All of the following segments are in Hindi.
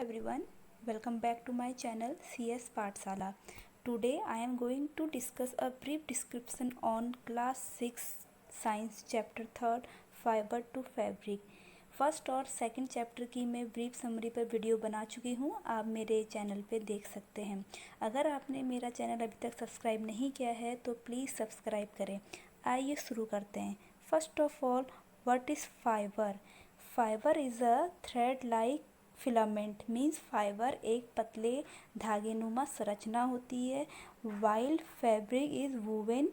everyone, welcome back to my channel CS Pathshala. Today I am going to discuss a brief description on class 6 science chapter 3 fiber to fabric. First और सेकंड चैप्टर की मैं ब्रीफ समरी पर वीडियो बना चुकी हूँ, आप मेरे चैनल पे देख सकते हैं। अगर आपने मेरा चैनल अभी तक सब्सक्राइब नहीं किया है तो प्लीज़ सब्सक्राइब करें। आइए शुरू करते हैं। First of all, what is fibre? Fibre is a thread like filament means fibre एक पतले धागेनुमा संरचना होती है। While fabric is woven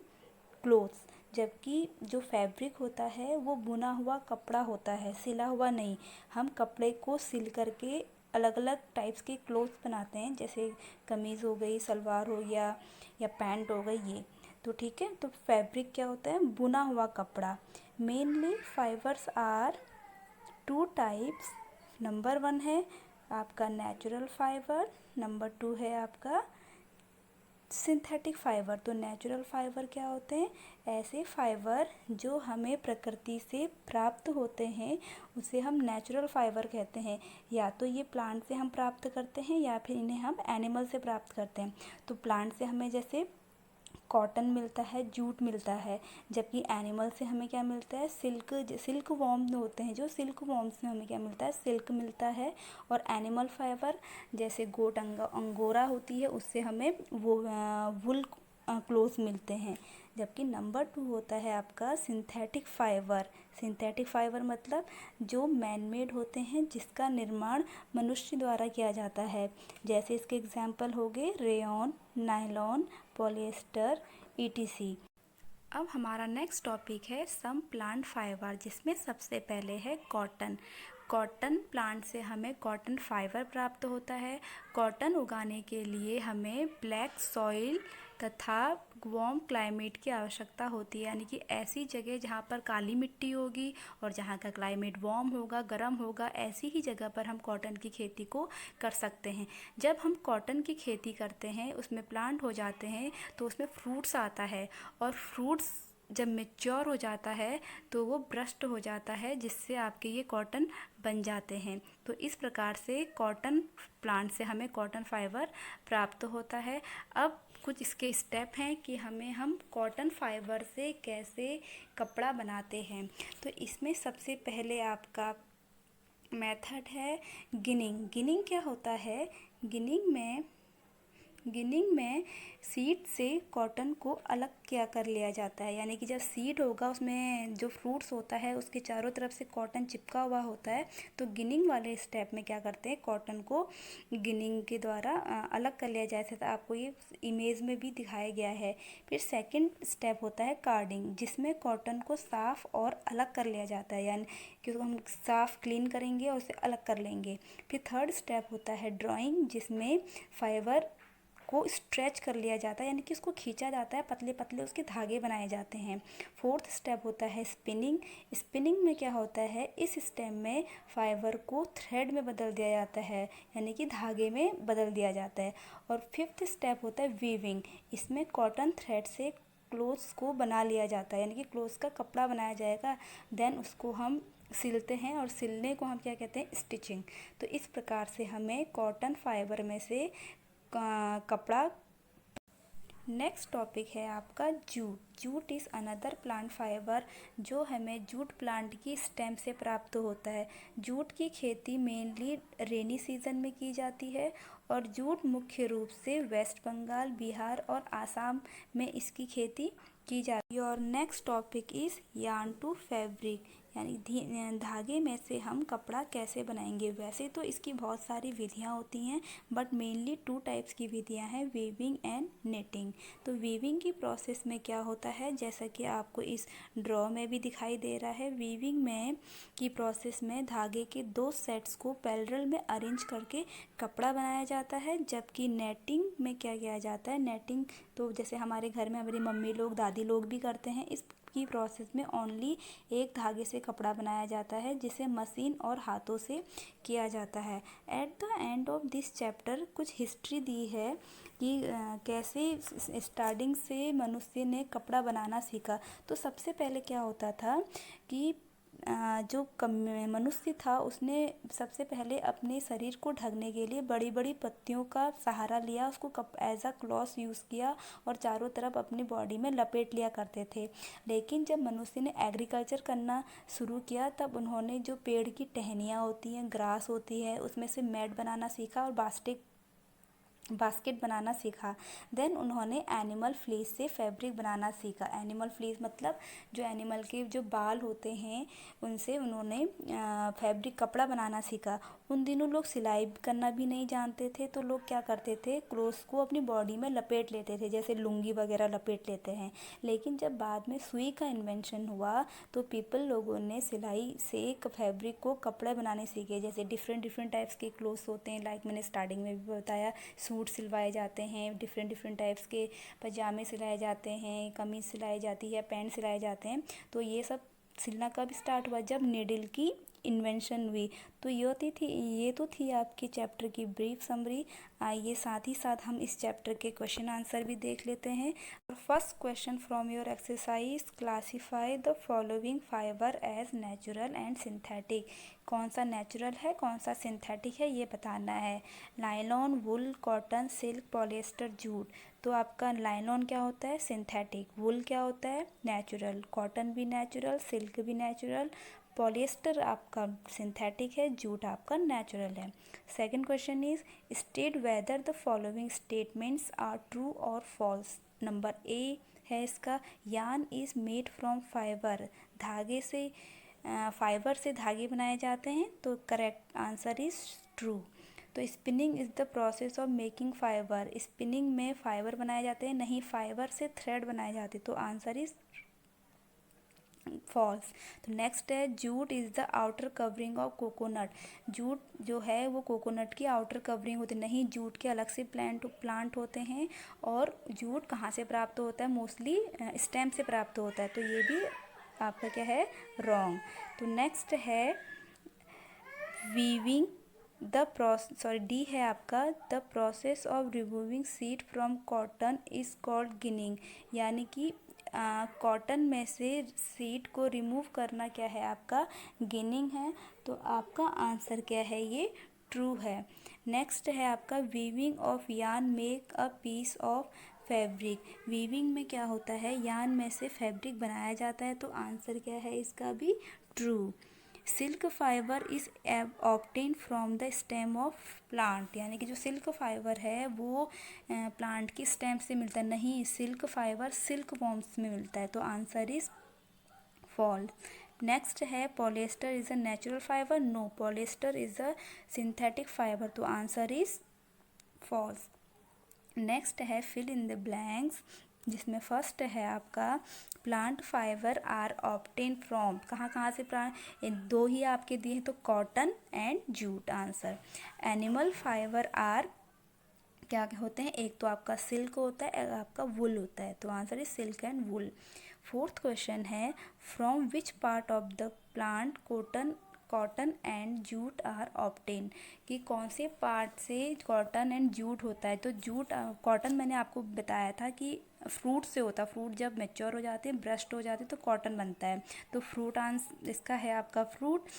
clothes, जबकि जो फैब्रिक होता है वो बुना हुआ कपड़ा होता है, सिला हुआ नहीं। हम कपड़े को सिल करके अलग अलग टाइप्स के क्लोथ्स बनाते हैं, जैसे कमीज़ हो गई, सलवार हो गया या पैंट हो गई ये। तो ठीक है, तो फैब्रिक क्या होता है? बुना हुआ कपड़ा। Mainly fibres are two types. Number 1 है आपका नेचुरल फाइबर, नंबर 2 है आपका सिंथेटिक फाइबर। तो नेचुरल फाइबर क्या होते हैं? ऐसे फाइबर जो हमें प्रकृति से प्राप्त होते हैं उसे हम नेचुरल फाइबर कहते हैं। या तो ये प्लांट से हम प्राप्त करते हैं या फिर इन्हें हम एनिमल से प्राप्त करते हैं। तो प्लांट से हमें जैसे कॉटन मिलता है, जूट मिलता है, जबकि एनिमल से हमें क्या मिलता है? सिल्क वॉर्म होते हैं जो सिल्क वॉर्म से हमें क्या मिलता है? सिल्क मिलता है। और एनिमल फाइबर जैसे गोट अंगोरा होती है उससे हमें वो वुल क्लोथ मिलते हैं। जबकि नंबर 2 होता है आपका सिंथेटिक फाइबर। सिंथेटिक फाइबर मतलब जो मैनमेड होते हैं, जिसका निर्माण मनुष्य द्वारा किया जाता है। जैसे इसके एग्जाम्पल हो गए रेयॉन, नायलॉन, पॉलिएस्टर, ईटीसी। अब हमारा नेक्स्ट टॉपिक है सम प्लांट फाइबर, जिसमें सबसे पहले है कॉटन। कॉटन प्लांट से हमें कॉटन फाइबर प्राप्त होता है। कॉटन उगाने के लिए हमें ब्लैक सॉइल तथा वार्म क्लाइमेट की आवश्यकता होती है, यानी कि ऐसी जगह जहाँ पर काली मिट्टी होगी और जहाँ का क्लाइमेट वार्म होगा, गर्म होगा, ऐसी ही जगह पर हम कॉटन की खेती को कर सकते हैं। जब हम कॉटन की खेती करते हैं, उसमें प्लांट हो जाते हैं तो उसमें फ्रूट्स आता है, और फ्रूट्स जब मेच्योर हो जाता है तो वो ब्रस्ट हो जाता है, जिससे आपके ये कॉटन बन जाते हैं। तो इस प्रकार से कॉटन प्लांट से हमें कॉटन फाइबर प्राप्त होता है। अब कुछ इसके स्टेप हैं कि हम कॉटन फाइबर से कैसे कपड़ा बनाते हैं। तो इसमें सबसे पहले आपका मेथड है गिनिंग। गिनिंग क्या होता है? गिनिंग में सीड से कॉटन को अलग क्या कर लिया जाता है, यानी कि जब सीड होगा उसमें जो फ्रूट्स होता है उसके चारों तरफ से कॉटन चिपका हुआ होता है। तो गिनिंग वाले स्टेप में क्या करते हैं? कॉटन को गिनिंग के द्वारा अलग कर लिया जाता है। आपको ये इमेज में भी दिखाया गया है। फिर सेकंड स्टेप होता है कार्डिंग, जिसमें कॉटन को साफ़ और अलग कर लिया जाता है, यानी कि उसको हम साफ़ क्लीन करेंगे और उसे अलग कर लेंगे। फिर थर्ड स्टेप होता है ड्राइंग, जिसमें फाइबर को स्ट्रेच कर लिया जाता है, यानी कि उसको खींचा जाता है, पतले पतले उसके धागे बनाए जाते हैं। फोर्थ स्टेप होता है स्पिनिंग। स्पिनिंग में क्या होता है? इस स्टेप में फाइबर को थ्रेड में बदल दिया जाता है, यानी कि धागे में बदल दिया जाता है। और फिफ्थ स्टेप होता है वीविंग। इसमें कॉटन थ्रेड से क्लोथ्स को बना लिया जाता है, यानी कि क्लोथ्स का कपड़ा बनाया जाएगा। देन उसको हम सिलते हैं, और सिलने को हम क्या कहते हैं? स्टिचिंग। तो इस प्रकार से हमें कॉटन फाइबर में से कपड़ा। नेक्स्ट टॉपिक है आपका jute. Jute is another plant fibre जो हमें जूट प्लांट की स्टेम से प्राप्त होता है। जूट की खेती मेनली रेनी सीजन में की जाती है, और जूट मुख्य रूप से वेस्ट बंगाल, बिहार और आसाम में इसकी खेती की जाती है। और next topic is yarn to fabric, यानी धागे में से हम कपड़ा कैसे बनाएंगे। वैसे तो इसकी बहुत सारी विधियाँ होती हैं, बट मेनली 2 टाइप्स की विधियाँ हैं, वीविंग एंड नेटिंग। तो वीविंग की प्रोसेस में क्या होता है, जैसा कि आपको इस ड्रॉ में भी दिखाई दे रहा है, वीविंग में की प्रोसेस में धागे के 2 सेट्स को पैरेलल में अरेंज करके कपड़ा बनाया जाता है। जबकि नेटिंग में क्या किया जाता है? नेटिंग तो जैसे हमारे घर में हमारी मम्मी लोग, दादी लोग भी करते हैं। इस की प्रोसेस में ओनली एक धागे से कपड़ा बनाया जाता है, जिसे मशीन और हाथों से किया जाता है। At the end of this chapter कुछ हिस्ट्री दी है कि कैसे स्टार्टिंग से मनुष्य ने कपड़ा बनाना सीखा। तो सबसे पहले क्या होता था कि जो मनुष्य था उसने सबसे पहले अपने शरीर को ढकने के लिए बड़ी बड़ी पत्तियों का सहारा लिया, उसको एज अ क्लॉथ यूज़ किया और चारों तरफ अपनी बॉडी में लपेट लिया करते थे। लेकिन जब मनुष्य ने एग्रीकल्चर करना शुरू किया तब उन्होंने जो पेड़ की टहनियाँ होती हैं, ग्रास होती है, उसमें से मैट बनाना सीखा और बास्केट बनाना सीखा। देन उन्होंने एनिमल फ्लीस से फैब्रिक बनाना सीखा। एनिमल फ्लीस मतलब जो एनिमल के जो बाल होते हैं उनसे उन्होंने फैब्रिक कपड़ा बनाना सीखा। उन दिनों लोग सिलाई करना भी नहीं जानते थे, तो लोग क्या करते थे, क्लोथ्स को अपनी बॉडी में लपेट लेते थे, जैसे लुंगी वगैरह लपेट लेते हैं। लेकिन जब बाद में सुई का इन्वेंशन हुआ तो लोगों ने सिलाई से फैब्रिक को कपड़े बनाने सीखे। जैसे डिफरेंट डिफरेंट टाइप्स के क्लोथ्स होते हैं, लाइक मैंने स्टार्टिंग में भी बताया, सूट सिलवाए जाते हैं, डिफरेंट डिफरेंट टाइप्स के पजामे सिलाए जाते हैं, कमीज़ सिलाई जाती है, पैंट सिलाए जाते हैं। तो ये सब सिलना कब स्टार्ट हुआ, जब नीडल की इन्वेंशन हुई। तो ये तो थी आपके चैप्टर की ब्रीफ समरी। आइए साथ ही साथ हम इस चैप्टर के क्वेश्चन आंसर भी देख लेते हैं। First question from your exercise, classify the following fibre as natural and synthetic. कौन सा नेचुरल है, कौन सा सिंथेटिक है, ये बताना है। नायलॉन, वुल, कॉटन, सिल्क, पॉलिएस्टर, जूट। तो आपका नायलॉन क्या होता है, सिंथेटिक। वुल क्या होता है, नेचुरल। कॉटन भी नेचुरल, सिल्क भी नेचुरल, पॉलिएस्टर आपका सिंथेटिक है, जूट आपका नेचुरल है। Second question is state whether the following statements are true और फॉल्स। नंबर ए है इसका, yarn is made from fibre. धागे से फाइबर से धागे बनाए जाते हैं, तो करेक्ट आंसर इज ट्रू। तो spinning is the process of making fibre. Spinning में फाइबर बनाए जाते हैं, नहीं फाइबर से थ्रेड बनाए जाते, तो आंसर इज फॉल्स। तो नेक्स्ट है, jute is the outer covering of coconut. Jute जो है वो कोकोनट की आउटर कवरिंग होती है, नहीं जूट के अलग से प्लांट होते हैं। और जूट कहाँ से प्राप्त होता है, मोस्टली स्टेम से प्राप्त होता है, तो ये भी आपका क्या है, रॉन्ग। तो नेक्स्ट है वीविंग डी है आपका, the process of removing seed from cotton is called ginning. यानी कि कॉटन में से सीड को रिमूव करना क्या है आपका, गिनिंग है। तो आपका आंसर क्या है, ये ट्रू है। नेक्स्ट है आपका weaving of yarn make a piece of fabric. Weaving में क्या होता है, यार्न में से फैब्रिक बनाया जाता है, तो आंसर क्या है इसका भी true. Silk fibre is obtain from the stem of plant. यानी कि जो सिल्क फाइबर है वो प्लांट की स्टेम से मिलता है, नहीं सिल्क फाइबर सिल्क वॉर्म्स में मिलता है, तो आंसर इज फॉल्स। नेक्स्ट है polyester is a natural fibre. No, polyester is a synthetic fibre, तो आंसर इज फॉल्स। नेक्स्ट है फिल इन द ब्लैंक्स, जिसमें फर्स्ट है आपका plant fibre are obtain from. कहाँ कहाँ से प्लांट, दो ही आपके दिए हैं, तो cotton and jute answer. Animal fibre are क्या होते हैं, एक तो आपका सिल्क होता है, एक आपका वुल होता है, तो answer is silk and wool. Fourth question है from which part of the plant cotton and jute are obtain. कि कौन से पार्ट से कॉटन एंड जूट होता है। तो जूट कॉटन मैंने आपको बताया था कि फ्रूट से होता है, फ्रूट जब मैच्योर हो जाते हैं, ब्रस्ट हो जाते हैं, तो कॉटन बनता है, तो फ्रूट इसका है आपका फ्रूट,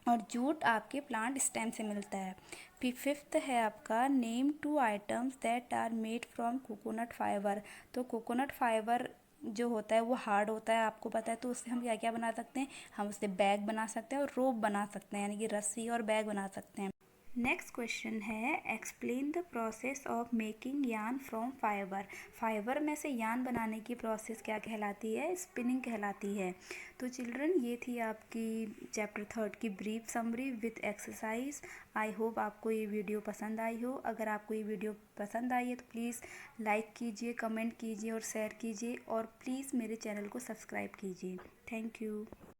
और जूट आपके प्लांट स्टेम से मिलता है। फिफ्थ है आपका name two items that are made from coconut fibre. तो कोकोनट फाइबर जो होता है वो हार्ड होता है, आपको पता है, तो उससे हम क्या क्या बना सकते हैं, हम उससे बैग बना सकते हैं और रोप बना सकते हैं, यानी कि रस्सी और बैग बना सकते हैं। नेक्स्ट क्वेश्चन है explain the process of making yarn from fibre. Fibre में से यार्न बनाने की प्रोसेस क्या कहलाती है, स्पिनिंग कहलाती है। तो चिल्ड्रन ये थी आपकी चैप्टर 3 की brief summary with exercise. I hope आपको ये वीडियो पसंद आई हो। अगर आपको ये वीडियो पसंद आई है तो प्लीज़ लाइक कीजिए, कमेंट कीजिए और शेयर कीजिए, और प्लीज़ मेरे चैनल को सब्सक्राइब कीजिए। Thank you.